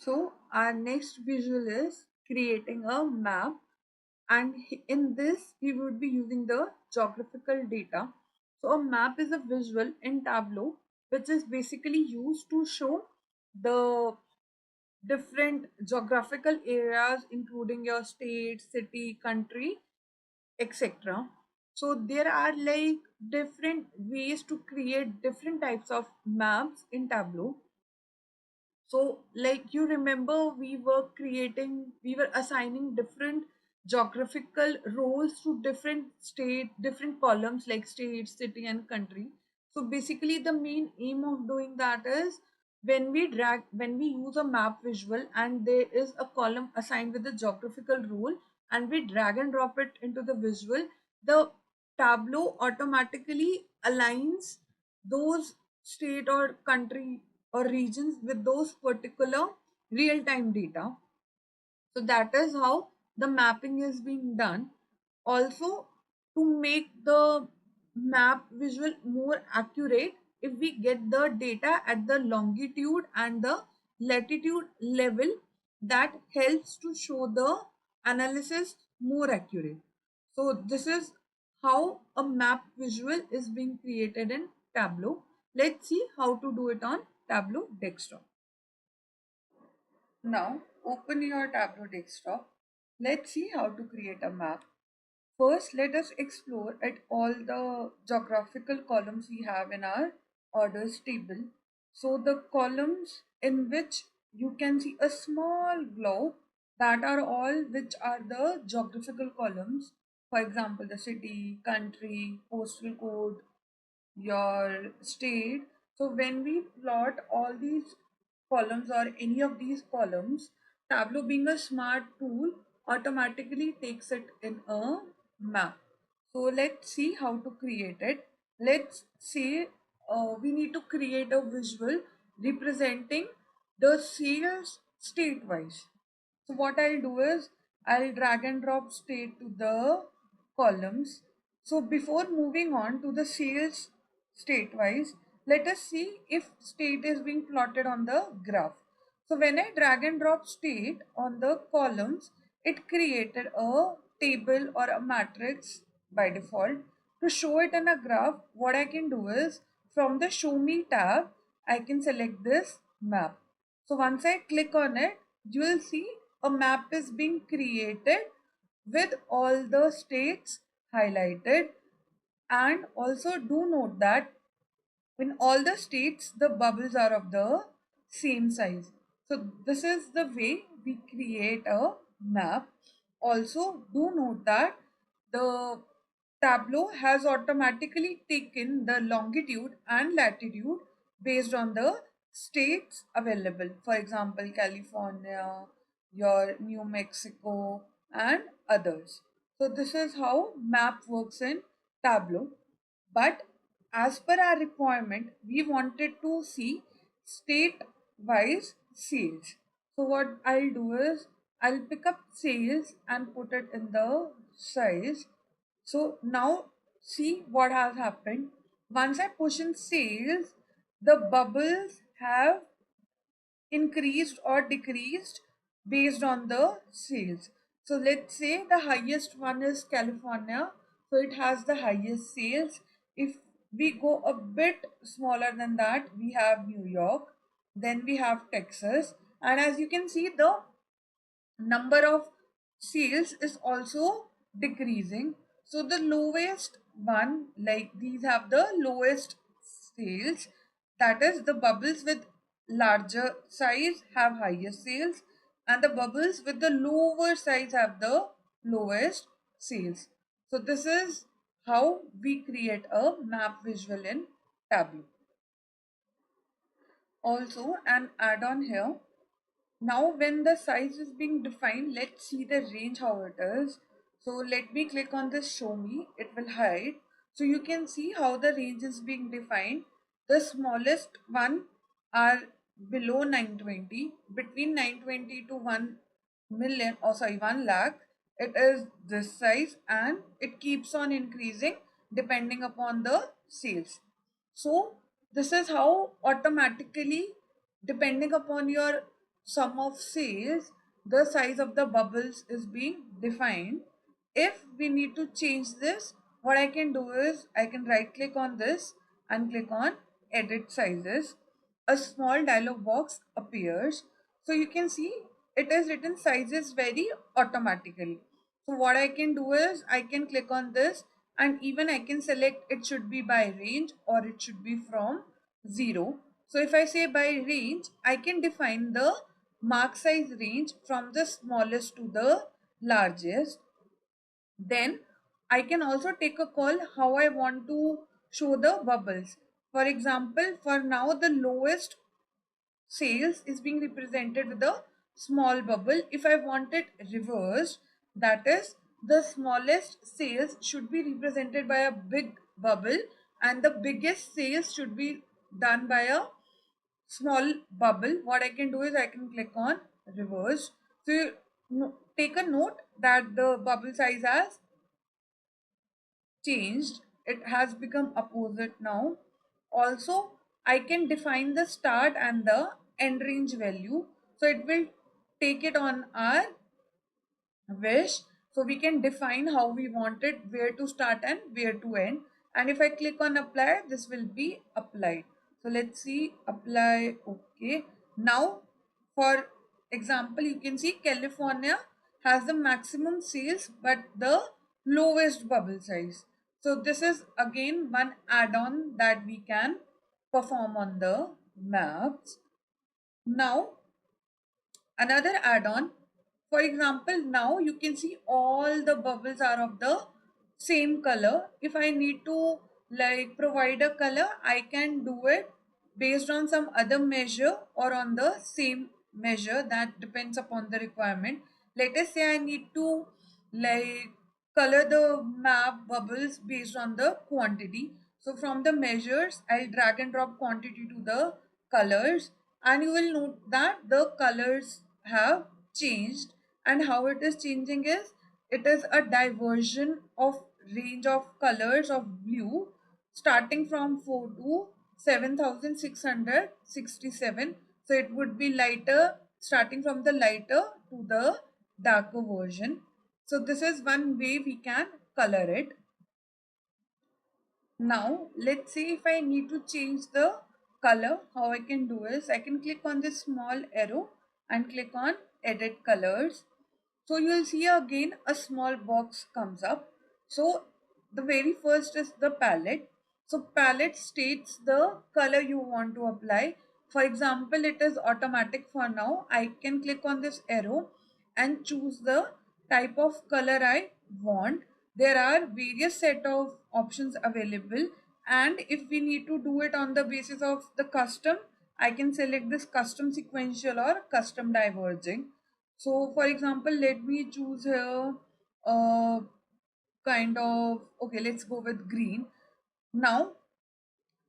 So our next visual is creating a map, and in this we would be using the geographical data. So a map is a visual in Tableau which is basically used to show the different geographical areas including your state, city, country, etc. So there are like different ways to create different types of maps in Tableau. So, like you remember, we were assigning different geographical roles to different state, different columns like state, city, and country. So, basically, the main aim of doing that is when we use a map visual and there is a column assigned with the geographical role and we drag and drop it into the visual, the Tableau automatically aligns those state or country or regions with those particular real-time data. So that is how the mapping is being done. Also, to make the map visual more accurate, if we get the data at the longitude and the latitude level, that helps to show the analysis more accurate. So this is how a map visual is being created in Tableau. Let's see how to do it on Tableau desktop. Now open your Tableau desktop. Let's see how to create a map. First, let us explore at all the geographical columns we have in our orders table. So the columns in which you can see a small globe, that are all which are the geographical columns. For example, the city, country, postal code, your state. So when we plot all these columns or any of these columns, Tableau being a smart tool automatically takes it in a map. So let's see how to create it. Let's say we need to create a visual representing the sales state wise. So what I'll do is I'll drag and drop state to the columns. So before moving on to the sales state wise, let us see if state is being plotted on the graph. So when I drag and drop state on the columns, it created a table or a matrix by default. To show it in a graph, what I can do is from the show me tab, I can select this map. So once I click on it, you will see a map is being created with all the states highlighted. And also do note that in all the states, the bubbles are of the same size. So this is the way we create a map. Also do note that the Tableau has automatically taken the longitude and latitude based on the states available. For example, California, your New Mexico, and others. So this is how map works in Tableau. But as per our requirement, we wanted to see state wise sales. So what I'll do is I'll pick up sales and put it in the size. So now see what has happened. Once I push in sales, the bubbles have increased or decreased based on the sales. So let's say the highest one is California, so it has the highest sales. If we go a bit smaller than that, we have New York, then we have Texas, and as you can see, the number of sales is also decreasing. So the lowest one, like these have the lowest sales, that is the bubbles with larger size have highest sales and the bubbles with the lower size have the lowest sales. So this is how we create a map visual in Tableau. Also an add-on here, now when the size is being defined, let's see the range how it is. So let me click on this show me, it will hide. So you can see how the range is being defined. The smallest one are below 920, between 920 to 1 million, or sorry, 1 lakh. It is this size and it keeps on increasing depending upon the sales. So this is how automatically, depending upon your sum of sales, the size of the bubbles is being defined. If we need to change this, what I can do is I can right click on this and click on edit sizes. A small dialog box appears. So you can see it is written sizes very automatically. So what I can do is I can click on this and even I can select it should be by range or it should be from 0. So if I say by range, I can define the mark size range from the smallest to the largest. Then I can also take a call how I want to show the bubbles. For example, for now the lowest sales is being represented with a small bubble. If I want it reversed, that is the smallest sales should be represented by a big bubble and the biggest sales should be done by a small bubble. What I can do is I can click on reverse. So take a note that the bubble size has changed. It has become opposite now. Also, I can define the start and the end range value. So it will take it on our wish. So we can define how we want it, where to start and where to end. And if I click on apply, this will be applied. So let's see, apply, okay. Now, for example, you can see California has the maximum sales but the lowest bubble size. So this is again one add-on that we can perform on the maps. Now, another add-on, for example, now you can see all the bubbles are of the same color. If I need to like provide a color, I can do it based on some other measure or on the same measure. That depends upon the requirement. Let us say I need to like color the map bubbles based on the quantity. So from the measures, I'll drag and drop quantity to the colors and you will note that the colors have changed. And how it is changing is it is a diversion of range of colors of blue starting from 4 to 7667. So it would be lighter starting from the lighter to the darker version. So this is one way we can color it. Now let's see if I need to change the color. How I can do is I can click on this small arrow and click on edit colors. So you will see again a small box comes up. So the very first is the palette. So palette states the color you want to apply. For example, it is automatic for now. I can click on this arrow and choose the type of color I want. There are various set of options available, and if we need to do it on the basis of the custom, I can select this custom sequential or custom diverging. So for example, let me choose here kind of, okay, let's go with green. Now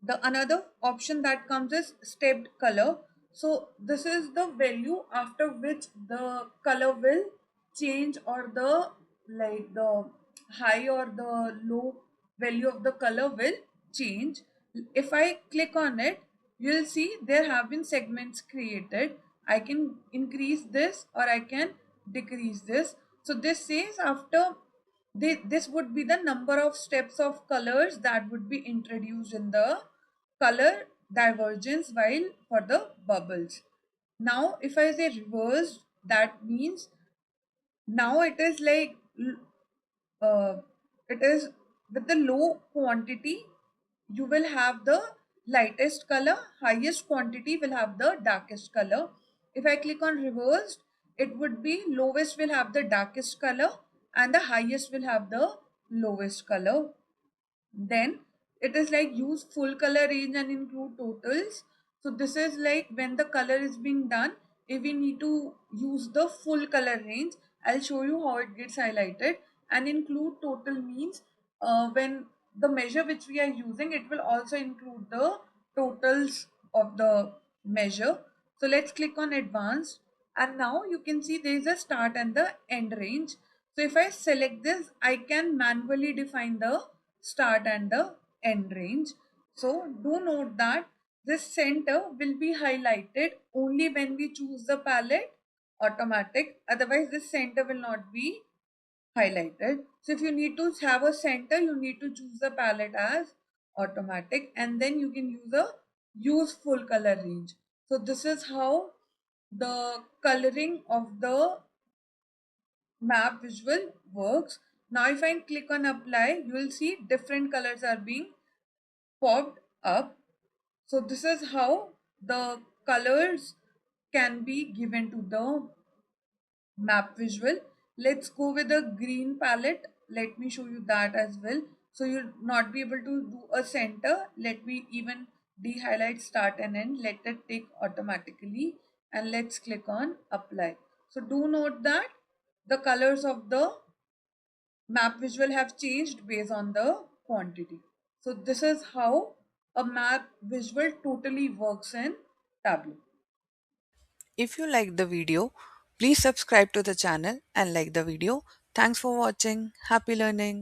the another option that comes is stepped color. So this is the value after which the color will change, or the like the high or the low value of the color will change. If I click on it, you'll see there have been segments created. I can increase this or I can decrease this. So this says after this would be the number of steps of colors that would be introduced in the color divergence while for the bubbles. Now if I say reversed, that means now it is like uh, it is with the low quantity you will have the lightest color, highest quantity will have the darkest color. If I click on reversed, it would be lowest will have the darkest color and the highest will have the lowest color. Then it is like use full color range and include totals. So this is like when the color is being done, if we need to use the full color range, I'll show you how it gets highlighted. And include total means when the measure which we are using, it will also include the totals of the measure. So let's click on advanced, and now you can see there is a start and the end range. So if I select this, I can manually define the start and the end range. So do note that this center will be highlighted only when we choose the palette automatic, otherwise this center will not be highlighted. So if you need to have a center, you need to choose the palette as automatic, and then you can use full color range. So this is how the coloring of the map visual works. Now if I click on apply, you will see different colors are being popped up. So this is how the colors can be given to the map visual. Let's go with the green palette. Let me show you that as well. So you'll not be able to do a center. Let me even de-highlight start and end. Let it take automatically, and let's click on apply. So do note that the colors of the map visual have changed based on the quantity. So this is how a map visual totally works in Tableau. If you liked the video, please subscribe to the channel and like the video. Thanks for watching. Happy learning.